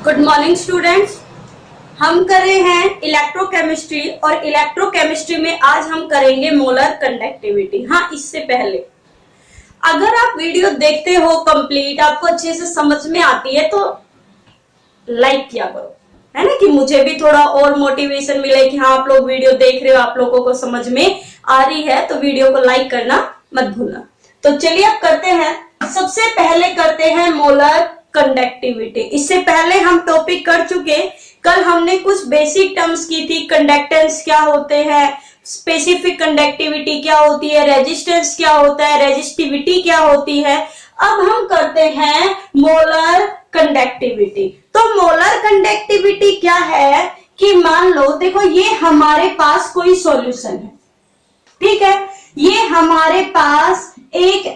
Good morning students. हम कर रहे हैं इलेक्ट्रोकेमिस्ट्री और इलेक्ट्रोकेमिस्ट्री में आज हम करेंगे मोलर कंडक्टिविटी। हाँ, इससे पहले अगर आप वीडियो देखते हो कंप्लीट, आपको अच्छे से समझ में आती है तो लाइक किया करो, है ना, कि मुझे भी थोड़ा और मोटिवेशन मिले कि हाँ आप लोग वीडियो देख रहे हो, आप लोगों को समझ में आ रही है, तो वीडियो को लाइक करना मत भूलना। तो चलिए अब करते हैं, सबसे पहले करते हैं मोलर कंडक्टिविटी। इससे पहले हम टॉपिक कर चुके, कल हमने कुछ बेसिक टर्म्स की थी, कंडक्टेंस क्या होते हैं, स्पेसिफिक कंडक्टिविटी क्या होती है, रेजिस्टेंस क्या होता है, रेजिस्टिविटी क्या होती है। अब हम करते हैं मोलर कंडक्टिविटी। तो मोलर कंडक्टिविटी क्या है कि मान लो, देखो ये हमारे पास कोई सॉल्यूशन है, ठीक है, ये हमारे पास 1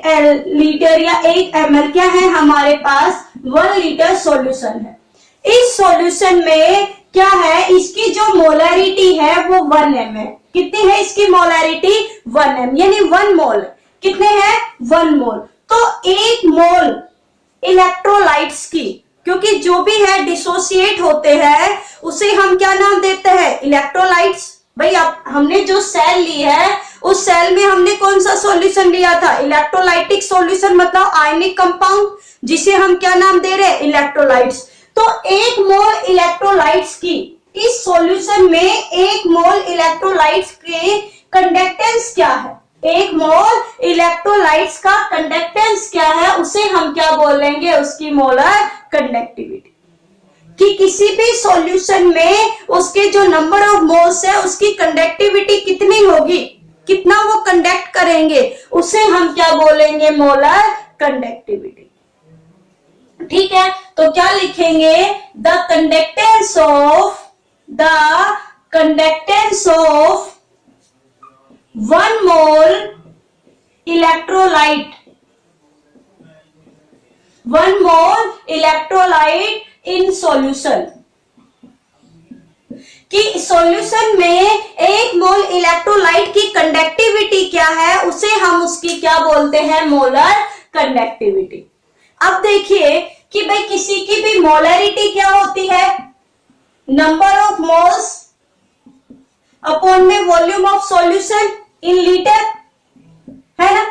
लीटर या 1 ml क्या है, हमारे पास 1 लीटर सॉल्यूशन है। इस सॉल्यूशन में क्या है, इसकी जो मोलैरिटी है वो 1 m है। कितनी है इसकी मोलैरिटी? 1 m, यानी 1 मोल। कितने हैं? 1 मोल। तो 1 मोल इलेक्ट्रोलाइट्स की, क्योंकि जो भी है डिसोसिएट होते हैं उसे हम क्या नाम देते हैं? इलेक्ट्रोलाइट्स। भाई अब हमने जो सेल ली है उस सेल में हमने कौन सा सॉल्यूशन लिया था? इलेक्ट्रोलाइटिक सॉल्यूशन, मतलब आयनिक कंपाउंड, जिसे हम क्या नाम दे रहे हैं? इलेक्ट्रोलाइट्स। तो 1 मोल इलेक्ट्रोलाइट्स की, इस सॉल्यूशन में 1 मोल इलेक्ट्रोलाइट्स के कंडक्टेंस क्या है? 1 मोल इलेक्ट्रोलाइट्स का कंडक्टेंस क्या है, उसे हम क्या बोलेंगे? उसकी मोलर कंडक्टिविटी। कि किसी भी सॉल्यूशन में उसके जो नंबर ऑफ मोल्स है उसकी कंडक्टिविटी कितनी होगी, कितना वो कंडक्ट करेंगे, उसे हम क्या बोलेंगे? Molar conductivity. ठीक है, तो क्या लिखेंगे? The conductance of 1 mole electrolyte, 1 mole electrolyte in solution, कि सॉल्यूशन में 1 मोल इलेक्ट्रोलाइट की कंडक्टिविटी क्या है, उसे हम उसकी क्या बोलते हैं? Molar conductivity. अब देखिए कि भाई किसी की भी मोलैरिटी क्या होती है? नंबर ऑफ मोल्स अपॉन में volume of solution in litre, है ना।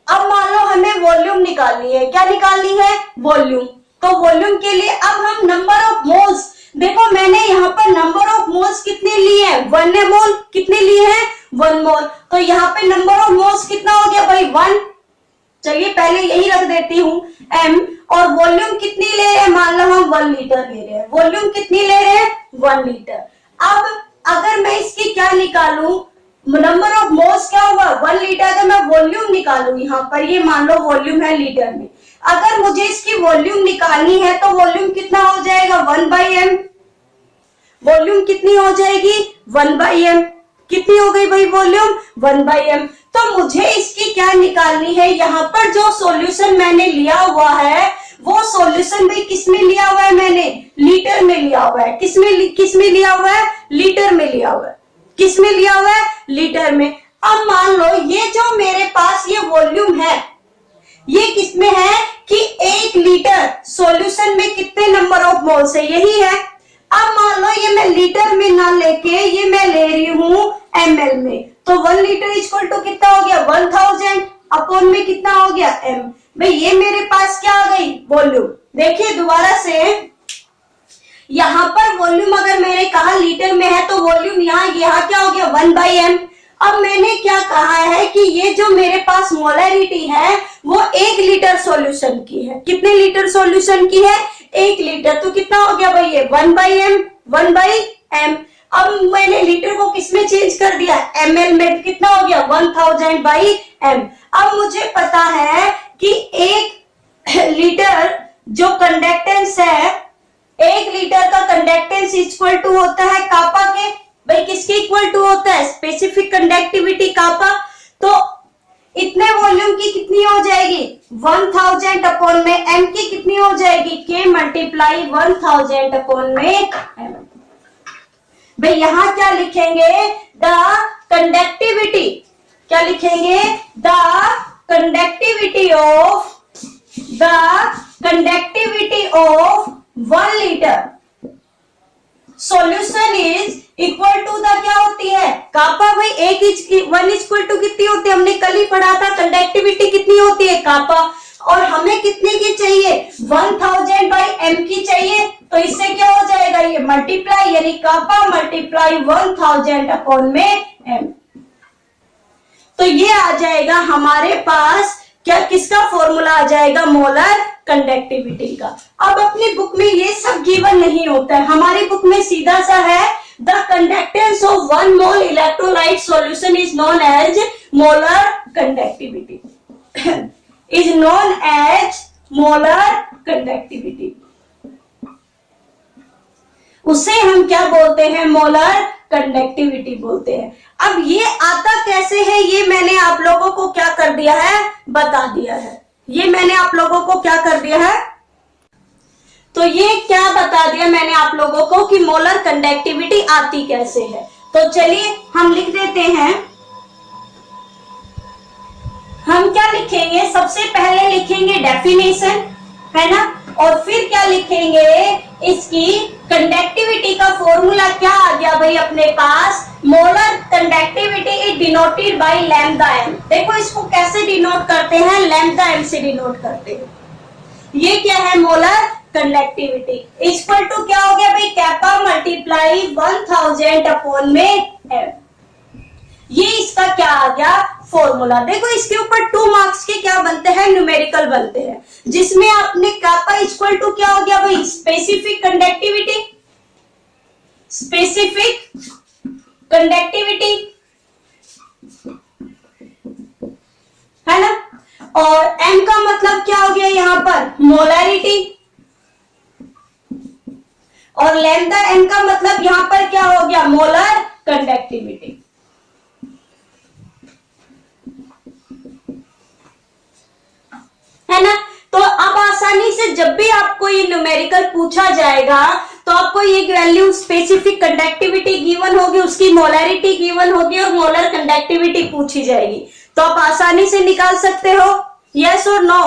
अब मान लो हमें वॉल्यूम निकालनी है। क्या निकालनी है? वॉल्यूम। तो वॉल्यूम के लिए अब हम नंबर ऑफ मोल्स, देखो मैंने यहाँ पर नंबर ऑफ मोल्स कितने लिए हैं? 1 मोल। कितने लिए हैं? 1 मोल। तो यहाँ पे नंबर ऑफ मोल्स कितना हो गया भाई? 1। चलिए पहले यही रख देती हूँ m। और वॉल्यूम कितनी ले रहे हैं? मान लो हम 1 लीटर ले रहे हैं। वॉल्यूम कितनी ले रहे हैं? 1 लीटर। अब अगर मैं इसकी क्या निकालूं, नंबर ऑफ मोल्स क्या होगा? 1 लीटर। अगर मैं वॉल्यूम निकालूं, यहाँ पर ये मान लो वॉल्यूम है लीटर में, अगर मुझे इसकी वॉल्यूम निकालनी है तो वॉल्यूम कितना हो जाएगा? 1/m। वॉल्यूम कितनी हो जाएगी? 1/m। कितनी हो गई भाई वॉल्यूम? 1/m। तो मुझे इसकी क्या निकालनी है? यहाँ पर जो सॉल्यूशन मैंने लिया हुआ है वो सॉल्यूशन भाई किस में लिया हुआ है? मैंने लीटर में लिया हुआ है। किस में लिया हुआ है? लीटर में लिया हुआ है। किस में लिया हुआ है? लीटर में। अब मान लो ये जो मेरे पास ये वॉल्यूम है, ये किसमें है कि 1 लीटर सॉल्यूशन में कितने नंबर ऑफ मोल्स है? यही है। अब मान लो ये मैं लीटर में ना लेके ये मैं ले रही हूं ml में, तो 1 लीटर इक्वल टू कितना हो गया? 1000 अपॉन में कितना हो गया? m। भाई ये मेरे पास क्या आ गई? वॉल्यूम। देखिए दोबारा से, यहां पर वॉल्यूम अगर मैंने कहा लीटर में है तो वॉल्यूम यहाँ क्या हो गया? 1/m। अब मैंने क्या कहा है कि ये जो मेरे पास मोलैरिटी है वो 1 लीटर सॉल्यूशन की है। कितने लीटर सॉल्यूशन की है? 1 लीटर। तो कितना हो गया भाई? ये 1/m, 1/m। अब मैंने लीटर को किसमें चेंज कर दिया? ml में। कितना हो गया? 1000/m। अब मुझे पता है कि 1 लीटर जो कंडक्टेंस है, 1 लीटर का कंडक्टेंस इक्वल टू होता है कापा के। भाई किसके इक्वल टू होता है? स्पेसिफिक कंडक्टिविटी कापा। तो इतने वॉल्यूम की कितनी हो जाएगी? 1000 अपॉन में m की कितनी हो जाएगी? k मल्टीप्लाई 1000 अपॉन में m। भाई यहां क्या लिखेंगे? The conductivity. क्या लिखेंगे? The conductivity of 1 litre solution is equal to the क्या होती है कापा भाई 1 इक्वल टू कितनी होती है, हमने कल ही पढ़ा था कंडक्टिविटी कितनी होती है कापा, और हमें कितने की चाहिए 1000 बाई एम की चाहिए, तो इससे क्या हो जाएगा ये मल्टीप्लाई, यानी कापा मल्टीप्लाई 1000 अपॉन में एम। तो ये आ जाएगा हमारे पास क्या, किसका फॉर्मूला आ जाएगा मोलर कंडक्टिविटी का। अब अपनी बुक में ये सब गिवन नहीं होता है, हमारी बुक में सीधा सा है the conductance of 1 mole electrolyte solution is known as molar conductivity is known as molar conductivity, उसे हम क्या बोलते हैं मोलर कंडक्टिविटी बोलते हैं। अब ये आता कैसे है ये मैंने आप लोगों को क्या कर दिया है बता दिया है, ये मैंने आप लोगों को क्या कर दिया है, तो ये क्या बता दिया मैंने आप लोगों को कि मोलर कंडक्टिविटी आती कैसे है। तो चलिए हम लिख देते हैं, हम क्या लिखेंगे सबसे पहले लिखेंगे डेफिनेशन है ना, और फिर क्या लिखेंगे इसकी कंडक्टिविटी का फॉर्मूला क्या आ गया भाई अपने पास, molar conductivity is denoted by lambda M. देखो इसको कैसे डिनोट करते हैं, लैम्डा एम से डिनोट करते हैं। ये क्या है मोलर कंडक्टिविटी इक्वल टू क्या हो गया भाई कैपा मल्टीप्लाई 1000 अपॉन में एम, ये इसका क्या आ गया फॉर्मूला। देखो इसके ऊपर 2 मार्क्स के क्या बनते हैं न्यूमेरिकल बनते हैं, जिसमें आपने कैपा इक्वल टू क्या हो गया भाई स्पेसिफिक कंडक्टिविटी, स्पेसिफिक कंडक्टिविटी है ना, और एम का मतलब क्या हो गया यहां पर मोलैरिटी, और लैम्डा एम का मतलब यहां पर क्या हो गया मोलर कंडक्टिविटी। है ना, तो अब आसानी से जब भी आपको ये न्यूमेरिकल पूछा जाएगा तो आपको ये वैल्यू स्पेसिफिक कंडक्टिविटी गिवन होगी, उसकी मोलैरिटी गिवन होगी और मोलर कंडक्टिविटी पूछी जाएगी, तो आप आसानी से निकाल सकते हो यस और नो,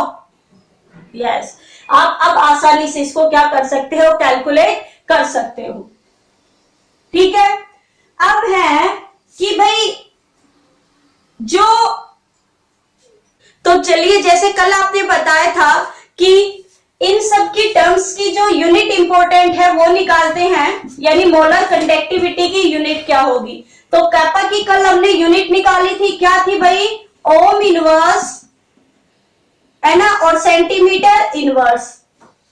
यस आप अब आसानी से इसको क्या कर सकते हो कैलकुलेट कर सकते हो। ठीक है, अब है कि भाई जो, तो चलिए जैसे कल आपने बताया था कि इन सब की टर्म्स की जो यूनिट इंपॉर्टेंट है वो निकालते हैं, यानी मोलर कंडक्टिविटी की यूनिट क्या होगी। तो कैपा की कल हमने यूनिट निकाली थी, क्या थी भाई ओम इनवर्स है ना, और centimetre inverse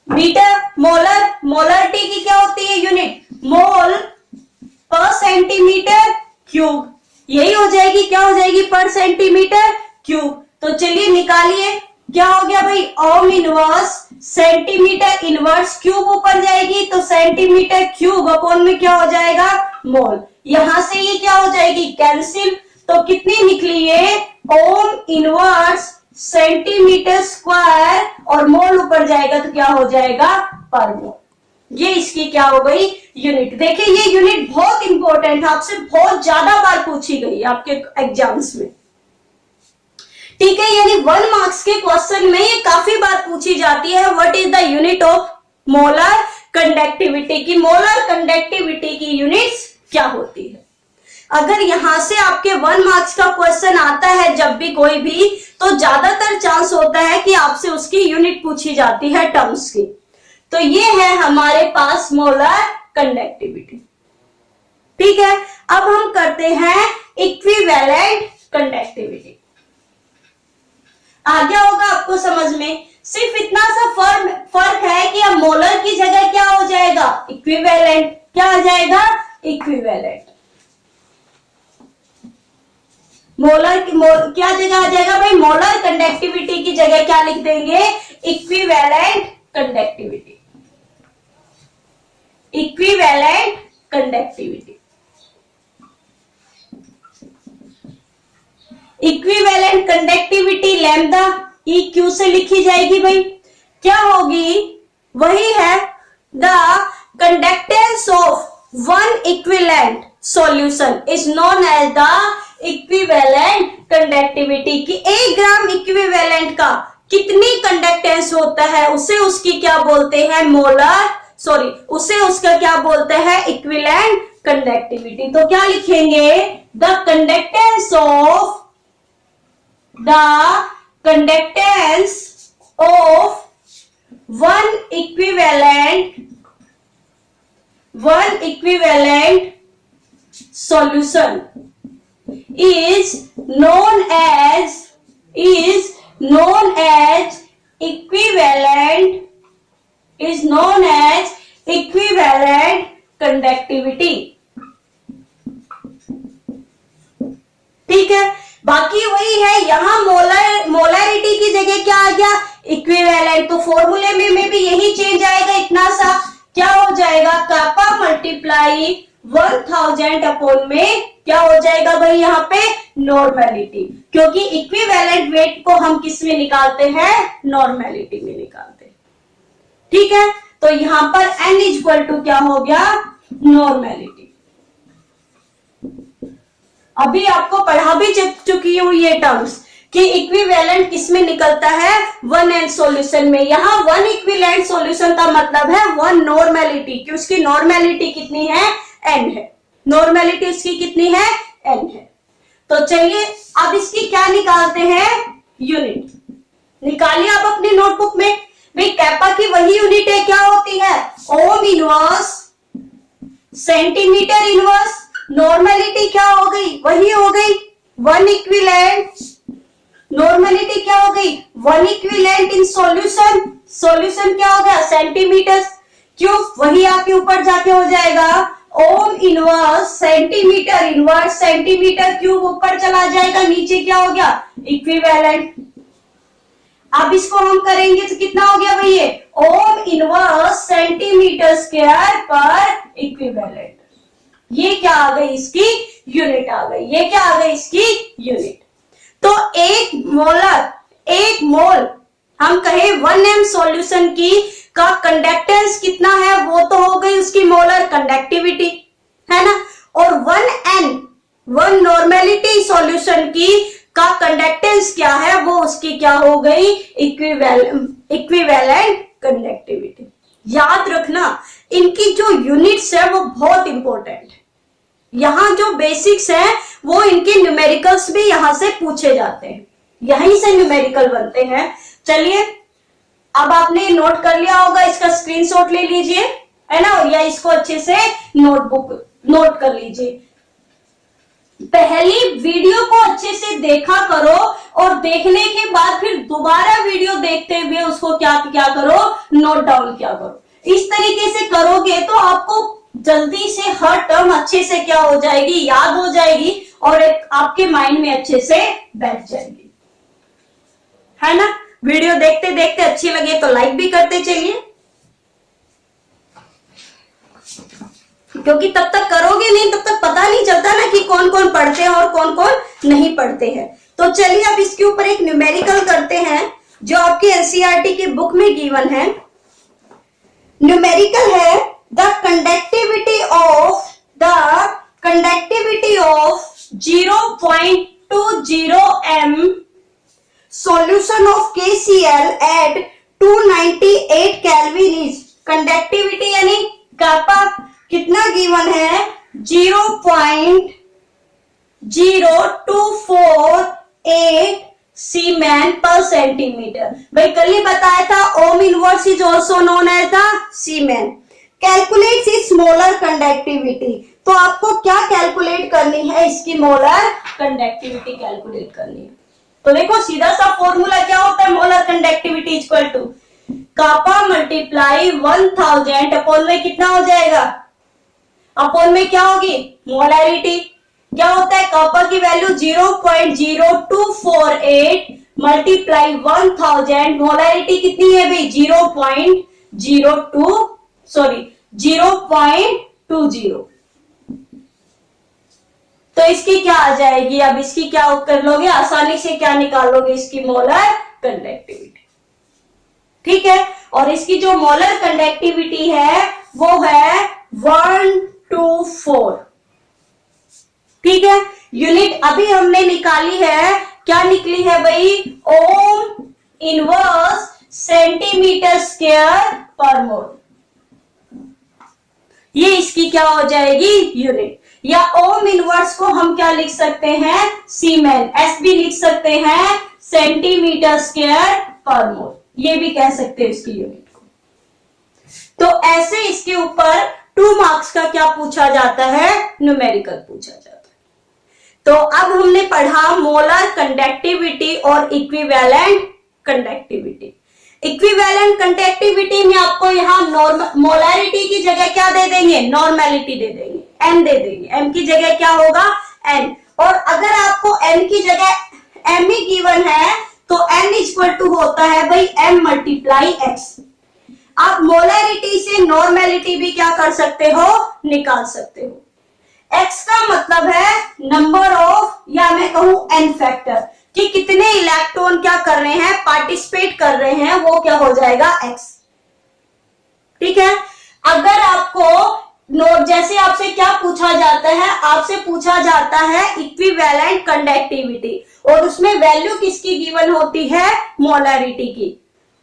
metre. Molar molarity की क्या होती है यूनिट मोल पर सेंटीमीटर क्यूब, यही हो जाएगी क्या हो जाएगी पर सेंटीमीटर क्यूब। तो चलिए निकालिए क्या हो गया भाई ohm inverse centimetre inverse cube ऊपर जाएगी तो सेंटीमीटर क्यूब अपॉन में क्या हो जाएगा मोल, यहां से ये क्या हो जाएगी कैंसिल, तो कितनी निकली है ओम इनवर्स सेंटीमीटर स्क्वायर और मोल ऊपर जाएगा तो क्या हो जाएगा पर मोल। ये इसकी क्या हो गई यूनिट। देखिए ये यूनिट बहुत इंपॉर्टेंट है, आपसे बहुत ज्यादा बार पूछी गई आपके एग्जाम्स में। ठीक है, यानी 1 मार्क्स के क्वेश्चन में ये काफी बार पूछी जाती है what is the unit of molar conductivity की, मोलर कंडक्टिविटी की यूनिट्स क्या होती है। अगर यहां से आपके 1 मार्क्स का क्वेश्चन आता है जब भी कोई भी, तो ज्यादातर चांस होता है कि आपसे उसकी यूनिट पूछी जाती है टर्म्स की। तो ये है हमारे पास मोलर कंडक्टिविटी। ठीक है, अब हम करते हैं इक्विवेलेंट कंडक्टिविटी। आ गया होगा आपको समझ में, सिर्फ इतना सा फर्क है कि अब मोलर की जगह क्या हो जाएगा इक्विवेलेंट, क्या आ जाएगा इक्विवेलेंट। मोलर क्या जगह आ जाएगा भाई मोलर कंडक्टिविटी की जगह क्या लिख देंगे equivalent conductivity, equivalent conductivity. Equivalent conductivity lambda E Q से लिखी जाएगी भाई, क्या होगी वही है the conductance of 1 equivalent solution is known as the equivalent conductivity की 1 ग्राम इक्विवेलेंट का कितनी कंडक्टेंस होता है उसे उसकी क्या बोलते हैं मोलर सॉरी उसे उसका क्या बोलते हैं, इक्विवेलेंट कंडक्टिविटी। तो क्या लिखेंगे, the conductance of one equivalent solution is known as equivalent conductivity। ठीक है, बाकी वही है, यहां मोलरिटी की जगह क्या आ गया, इक्विवेलेंट। तो फॉर्मूले में भी यही चेंज आएगा, इतना सा क्या हो जाएगा, कापा मल्टीप्लाई 1000 अपॉन में क्या हो जाएगा भाई, यहाँ पे नॉर्मेलिटी, क्योंकि इक्विवेलेंट वेट को हम किस में निकालते हैं, नॉर्मेलिटी में निकालते हैं। ठीक है, तो यहां पर n इक्वल टू क्या हो गया, नॉर्मेलिटी। अभी आपको पढ़ा भी चुकी हूं ये टर्म्स कि इक्विवेलेंट किस में निकलता है, वन एन सॉल्यूशन में। यहां वन इक्विवेलेंट सॉल्यूशन का मतलब है वन नॉर्मेलिटी, कि उसकी नॉर्मेलिटी कितनी है, n है। नॉर्मेलिटी उसकी कितनी है, n है। तो चलिए अब इसकी क्या निकालते हैं, यूनिट निकालिए आप अपनी नोटबुक में। भाई कैपा की वही यूनिट है, क्या होती है, ohm inverse centimetre inverse. Normality क्या हो गई, वही हो गई वन इक्विवेलेंट। नॉर्मेलिटी क्या हो गई, one equivalent in solution. Solution क्या हो गया, सेंटीमीटर क्यूब, वही आपके ऊपर जाके हो जाएगा ohm inverse centimetre inverse, centimetre cube ऊपर चला जाएगा, नीचे क्या हो गया, इक्विवेलेंट। अब इसको हम करेंगे तो कितना हो गया भाई, ये ओम इनवर्स सेंटीमीटर स्क्वायर पर इक्विवेलेंट। ये क्या आ गई, इसकी यूनिट आ गई। ये क्या आ गई, इसकी यूनिट। तो एक मोल हम कहे 1m सॉल्यूशन की का कंडक्टेंस कितना है, वो तो हो गई उसकी मोलर कंडक्टिविटी, है ना। और 1 नॉर्मेलिटी सॉल्यूशन की का कंडक्टेंस क्या है, वो उसकी क्या हो गई, इक्विवेलेंट कंडक्टिविटी। याद रखना इनकी जो यूनिट्स है वो बहुत इंपॉर्टेंट है। यहां जो बेसिक्स है वो इनके न्यूमेरिकल्स भी यहां से पूछे जाते हैं, यहीं से न्यूमेरिकल बनते हैं। चलिए अब आपने नोट कर लिया होगा, इसका स्क्रीनशॉट ले लीजिए, है ना, या इसको अच्छे से नोट कर लीजिए। पहली वीडियो को अच्छे से देखा करो और देखने के बाद फिर दोबारा वीडियो देखते हुए उसको क्या करो, नोट डाउन किया करो। इस तरीके से करोगे तो आपको जल्दी से हर टर्म अच्छे से क्या हो जाएगी, याद हो जाएगी और आपके माइंड में अच्छे से बैठ जाएगी, है ना। वीडियो देखते देखते अच्छी लगे तो लाइक भी करते चलिए, क्योंकि तब तक करोगे नहीं तब तक पता नहीं चलता ना कि कौन कौन पढ़ते हैं और कौन कौन नहीं पढ़ते हैं। तो चलिए अब इसके ऊपर एक न्यूमेरिकल करते हैं जो आपकी एनसीईआरटी की बुक में गिवन है। न्यूमेरिकल है the conductivity of 0.20 m solution of KCl at 298 Kelvin is conductivity यानी कापा कितना गिवन है, 0.0248 सीमेन पर सेंटीमीटर। भाई कल ही बताया था ohm inverse is also known as the siemens. Calculate its molar conductivity, तो आपको क्या कैलकुलेट करनी है, इसकी मोलर कंडक्टिविटी कैलकुलेट करनी है। तो देखो सीधा सा फॉर्मूला क्या होता है, molar conductivity equal to kappa multiply 1000 upon में कितना हो जाएगा, अपॉन में क्या होगी, मोलैरिटी। क्या होता है, कापा की वैल्यू 0.0248 मल्टीप्लाई 1000, मोलैरिटी कितनी है भाई 0.20। तो इसकी क्या आ जाएगी, अब इसकी क्या कर लोगे, आसानी से क्या निकाल लोगे, इसकी मोलर कंडक्टिविटी। ठीक है, और इसकी जो मोलर कंडक्टिविटी है वो है 124। ठीक है, यूनिट अभी हमने निकाली है, क्या निकली है भाई, ओम इनवर्स सेंटीमीटर स्क्वायर पर मोल। ये इसकी क्या हो जाएगी, यूनिट। या ओम इनवर्स को हम क्या लिख सकते हैं, सीमेन। एस भी लिख सकते हैं सेंटीमीटर स्क्वायर पर मोल, ये भी कह सकते हैं इसकी यूनिट को। तो ऐसे इसके ऊपर 2 मार्क्स का क्या पूछा जाता है, न्यूमेरिकल पूछा जाता है। तो अब हमने पढ़ा मोलर कंडक्टिविटी और इक्विवेलेंट कंडक्टिविटी। इक्विवेलेंट कंडक्टिविटी में आपको यहाँ मोलैरिटी की जगह क्या दे देंगे, नॉर्मेलिटी दे देंगे, एन दे देंगे। एम की जगह क्या होगा, एन। और अगर आपको एन की जगह एम ही गिवन है तो एन इक्वल टू होता है भाई एम मल्टीप्लाई एक्स। आप मोलैरिटी से नॉर्मेलिटी भी क्या कर सकते हो, निकाल सकते हो। एक्स का मतलब है नंबर ऑफ, या मैं कहूं एन फैक्टर, कि कितने इलेक्ट्रॉन क्या कर रहे हैं, पार्टिसिपेट कर रहे हैं, वो क्या हो जाएगा, एक्स। ठीक है। अगर आपको जैसे आपसे क्या पूछा जाता है, आपसे पूछा जाता है इक्विवेलेंट कंडक्टिविटी, और उसमें वैल्यू किसकी गिवन होती है, मोलैरिटी की।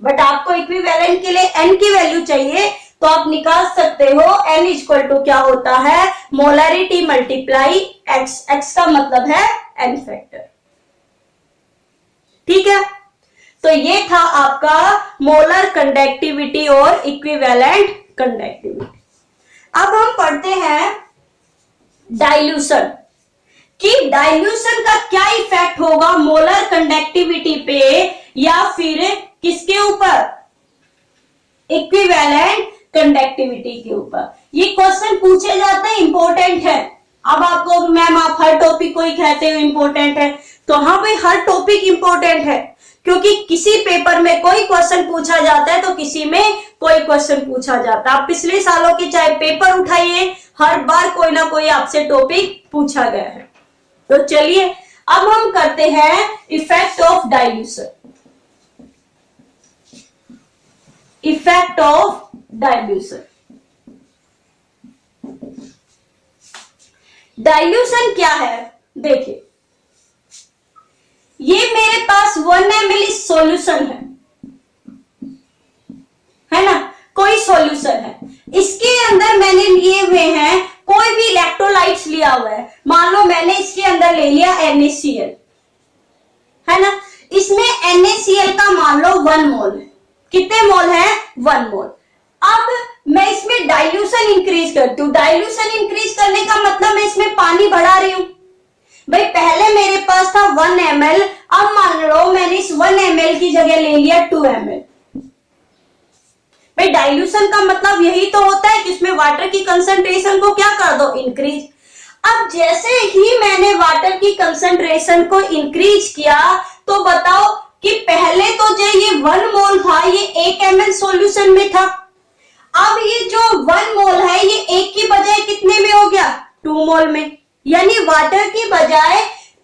बट आपको इक्विवेलेंट के लिए एन की वैल्यू चाहिए, तो आप निकाल सकते हो एन इक्वल टू क्या होता है, मोलैरिटी मल्टीप्लाई एक्स। एक्स का मतलब है एन फैक्टर। ठीक है। तो ये था आपका मोलर कंडक्टिविटी और इक्विवेलेंट कंडक्टिविटी। अब हम पढ़ते हैं डाइल्यूशन, कि डाइल्यूशन का क्या इफेक्ट होगा मोलर कंडक्टिविटी पे या फिर किसके ऊपर, इक्विवेलेंट कंडक्टिविटी के ऊपर। ये क्वेश्चन पूछे जाते हैं, इंपॉर्टेंट है। अब आपको मैम आप हर टॉपिक को ही कहते हो इंपॉर्टेंट है, तो हाँ भाई हर टॉपिक इंपॉर्टेंट है, क्योंकि किसी पेपर में कोई क्वेश्चन पूछा जाता है तो किसी में कोई क्वेश्चन पूछा जाता है। आप पिछले सालों के चाहे पेपर उठाइए, हर बार कोई ना कोई आपसे टॉपिक पूछा गया है। तो चलिए अब हम करते हैं effect of dilution. Effect of dilution. Dilution क्या है, देखिए ये मेरे पास 1 ml सॉल्यूशन है ना, कोई सॉल्यूशन है, इसके अंदर मैंने लिए हुए हैं कोई भी इलेक्ट्रोलाइट्स लिया हुआ है। मान लो मैंने इसके अंदर ले लिया NaCl, है ना, इसमें NaCl का मान लो 1 मोल है। कितने मोल है, 1 मोल। अब मैं इसमें डाइल्यूशन इंक्रीज करती हूँ। डाइल्यूशन इंक्रीज करने का मतलब मैं इसमें पानी बढ़ा रही हूं। भाई पहले मेरे पास था 1 ml, अब मान लो मैंने इस 1 ml की जगह ले लिया 2 ml। भाई डाइल्यूशन का मतलब यही तो होता है कि इसमें वाटर की कंसंट्रेशन को क्या कर दो, इंक्रीज। अब जैसे ही मैंने वाटर की कंसंट्रेशन को इंक्रीज किया, तो बताओ कि पहले तो जो ये 1 मोल था ये 1 ml सॉल्यूशन में था। अब ये जो 1 मोल है ये 1 की बजाय कितने में हो गया, 2 मोल में। यानी वाटर की बजाय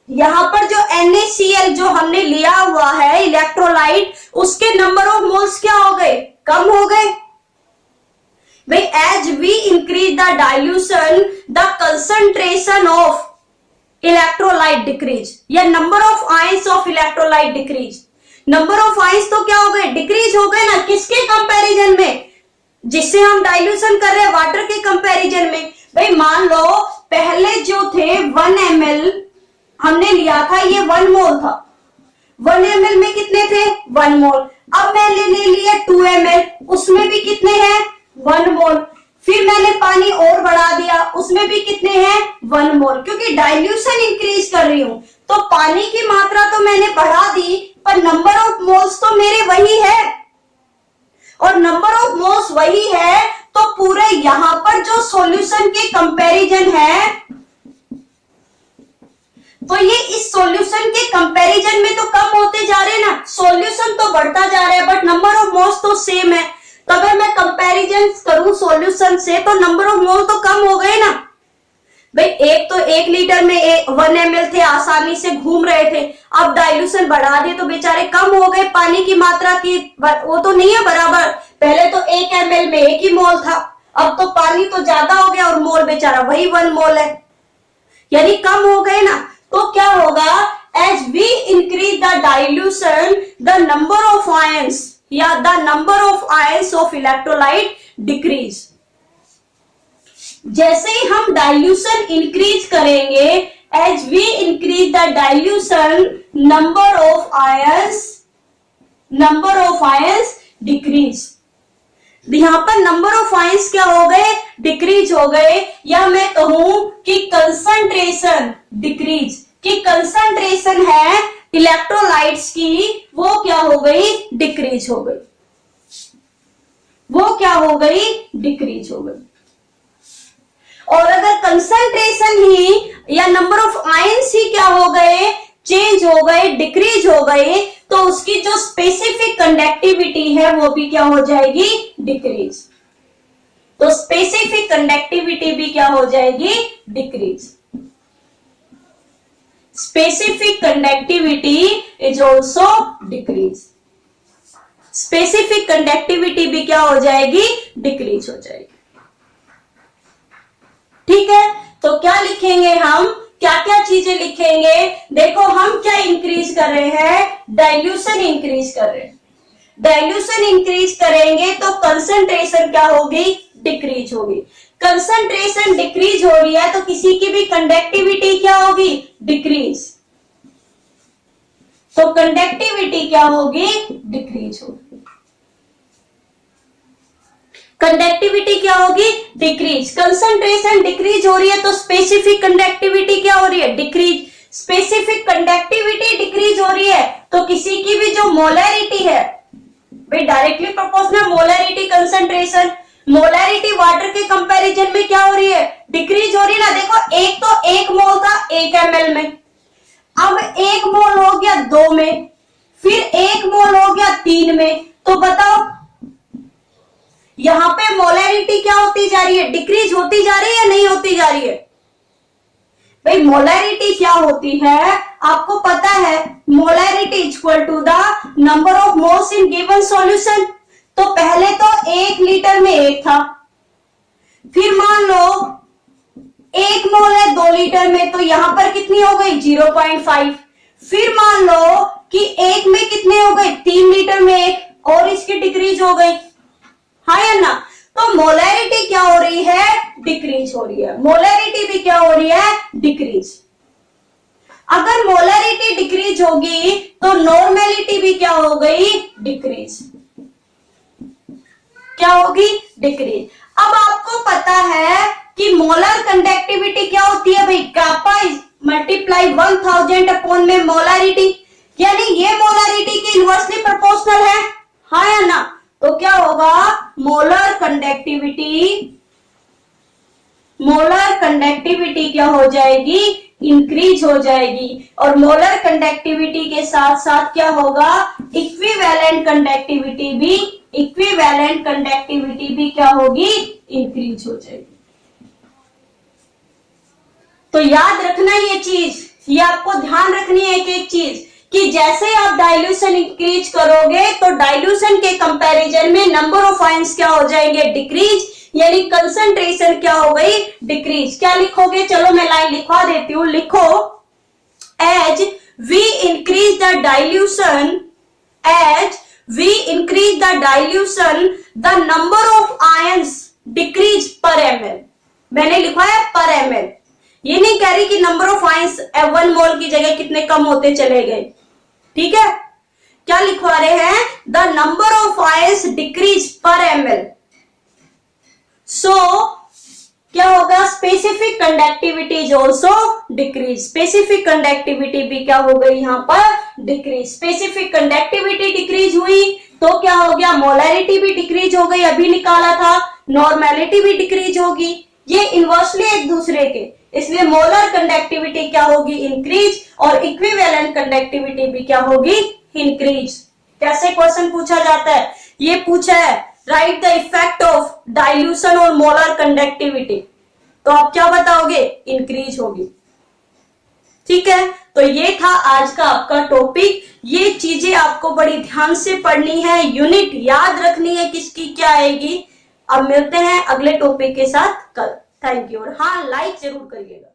यहां पर जो NaCl जो हमने लिया हुआ है इलेक्ट्रोलाइट, उसके नंबर ऑफ मोल्स क्या हो गए, कम हो गए। भाई as we increase the dilution the concentration of electrolyte decrease, या number of ions of electrolyte decrease. Number of ions तो क्या हो गए, डिक्रीज हो गए ना, किसके कंपैरिजन में, जिससे हम डाइल्यूशन कर रहे हैं वाटर के कंपैरिजन में। भाई मान लो पहले जो थे 1 ml हमने लिया था, ये 1 मोल था। 1 ml में कितने थे, 1 मोल। अब मैंने ले लिया 2 ml, उसमें भी कितने हैं, 1 मोल। फिर मैंने पानी और बढ़ा दिया, उसमें भी कितने हैं, 1 मोल। क्योंकि डाइल्यूशन इंक्रीज कर रही हूं तो पानी की मात्रा तो मैंने बढ़ा दी, पर नंबर ऑफ मोल्स तो मेरे वही है। और नंबर ऑफ मोल्स वही है तो पूरे यहां पर जो सॉल्यूशन के कंपैरिजन है, तो ये इस सॉल्यूशन के कंपैरिजन में तो कम होते जा रहे हैं ना। सॉल्यूशन तो बढ़ता जा रहा है बट नंबर ऑफ मोल्स तो सेम है। तो अगर मैं कंपैरिजन करूं सॉल्यूशन से तो नंबर ऑफ मोल तो कम हो गए ना। भाई एक तो 1 लीटर में 1 ml थे, आसानी से घूम रहे थे। अब डाइल्यूशन बढ़ा दिए तो बेचारे कम हो गए, पानी की मात्रा की वो तो नहीं है बराबर। पहले तो 1 ml में 1 ही मोल था, अब तो पानी तो ज्यादा हो गया और मोल बेचारा वही 1 मोल है, यानी कम हो गए ना। तो क्या होगा, as we increase the dilution the number of ions या the number of ions of electrolyte decrease. जैसे ही हम डाइल्यूशन इंक्रीज करेंगे, as we increase the dilution, number of ions decrease. यहां पर नंबर ऑफ आयंस क्या हो गए, डिक्रीज हो गए, या मैं कहूं कि कंसंट्रेशन डिक्रीज, कि कंसंट्रेशन है इलेक्ट्रोलाइट्स की, वो क्या हो गई, डिक्रीज हो गई, वो क्या हो गई, डिक्रीज हो गई। और अगर कंसंट्रेशन ही या नंबर ऑफ आयंस ही क्या हो गए, चेंज हो गए, डिक्रीज हो गए, तो उसकी जो स्पेसिफिक कंडक्टिविटी है वो भी क्या हो जाएगी, डिक्रीज। तो स्पेसिफिक कंडक्टिविटी भी क्या हो जाएगी, decrease. Specific conductivity is also decrease. Specific conductivity भी क्या हो जाएगी, डिक्रीज हो जाएगी। ठीक है, तो क्या लिखेंगे हम, क्या क्या चीजें लिखेंगे, देखो हम क्या इंक्रीज कर रहे हैं, डाइल्यूशन इंक्रीज कर रहे हैं। डाइल्यूशन इंक्रीज करेंगे तो कंसंट्रेशन क्या होगी, डिक्रीज होगी। कंसंट्रेशन डिक्रीज हो रही है तो किसी की भी कंडक्टिविटी क्या होगी, डिक्रीज। तो कंडक्टिविटी क्या होगी, डिक्रीज होगी। कंडक्टिविटी क्या होगी, डिक्रीज। कंसंट्रेशन डिक्रीज हो रही है तो स्पेसिफिक कंडक्टिविटी क्या हो रही है, डिक्रीज। स्पेसिफिक कंडक्टिविटी डिक्रीज हो रही है तो किसी की भी जो मोलैरिटी है, भाई directly proportional molarity concentration, molarity water के कंपैरिजन में क्या हो रही है, डिक्रीज हो रही है ना। देखो एक तो 1 मोल था 1 ml में, अब 1 मोल हो गया 2 में, फिर 1 मोल हो गया 3 में, तो बताओ यहां पे मोलैरिटी क्या होती जा रही है, डिक्रीज होती जा रही है या नहीं होती जा रही है। भाई मोलैरिटी क्या होती है, आपको पता है, molarity equal to the number of moles in given solution. तो पहले तो 1 लीटर में 1 था, फिर मान लो 1 मोल है 2 लीटर में, तो यहां पर कितनी हो गई, 0.5। फिर मान लो कि 1 में कितने हो गए, 3 लीटर में 1, और इसकी डिक्रीज हो गई, हाँ या ना। तो मोलैरिटी क्या हो रही है, डिक्रीज हो रही है। मोलैरिटी भी क्या हो रही है, डिक्रीज। अगर मोलैरिटी डिक्रीज होगी तो नॉर्मेलिटी भी क्या हो गई, डिक्रीज। क्या होगी, डिक्रीज। अब आपको पता है कि मोलर कंडक्टिविटी क्या होती है, भाई kappa मल्टीप्लाई 1000 अपॉन में मोलैरिटी, यानी ये मोलैरिटी की इनवर्सली प्रोपोर्शनल है, हाँ या ना। तो क्या होगा, मोलर कंडक्टिविटी क्या हो जाएगी, इंक्रीज हो जाएगी। और मोलर कंडक्टिविटी के साथ साथ क्या होगा, इक्विवेलेंट कंडक्टिविटी भी क्या होगी, इंक्रीज हो जाएगी। तो याद रखना ये चीज, ये आपको ध्यान रखनी है एक चीज, कि जैसे आप डाइल्यूशन इंक्रीज करोगे तो डाइल्यूशन के कंपैरिजन में नंबर ऑफ आयंस क्या हो जाएंगे, डिक्रीज, यानी कंसंट्रेशन क्या हो गई, डिक्रीज। क्या लिखोगे, चलो मैं लाइन लिखवा देती हूं, लिखो as we increase the dilution the number of ions decrease पर ml। मैंने लिखा है पर ml, ये नहीं कह रही कि नंबर ऑफ आयंस 1 मोल की जगह कितने कम होते चले गए, ठीक है। क्या लिखवा रहे हैं, the number of ions decrease पर ml। सो क्या होगा, specific conductivity is also decrease. Specific conductivity भी क्या हो गई, यहां पर डिक्रीज। स्पेसिफिक कंडक्टिविटी डिक्रीज हुई तो क्या हो गया, मोलैरिटी भी डिक्रीज हो गई, अभी निकाला था। नॉर्मेलिटी भी डिक्रीज होगी, ये इनवर्सली एक दूसरे के, इसलिए मोलर कंडक्टिविटी क्या होगी, इंक्रीज, और इक्विवेलेंट कंडक्टिविटी भी क्या होगी, इंक्रीज। कैसे क्वेश्चन पूछा जाता है, ये पूछा है, right the effect of dilution और मोलर कंडक्टिविटी, तो आप क्या बताओगे, इंक्रीज होगी। ठीक है, तो ये था आज का आपका टॉपिक। ये चीजें आपको बड़ी ध्यान से पढ़नी है, यूनिट याद रखनी है किसकी क्या आएगी। अब मिलते हैं अगले टॉपिक के साथ कल। थैंक यू, और हाँ लाइक जरूर करिएगा।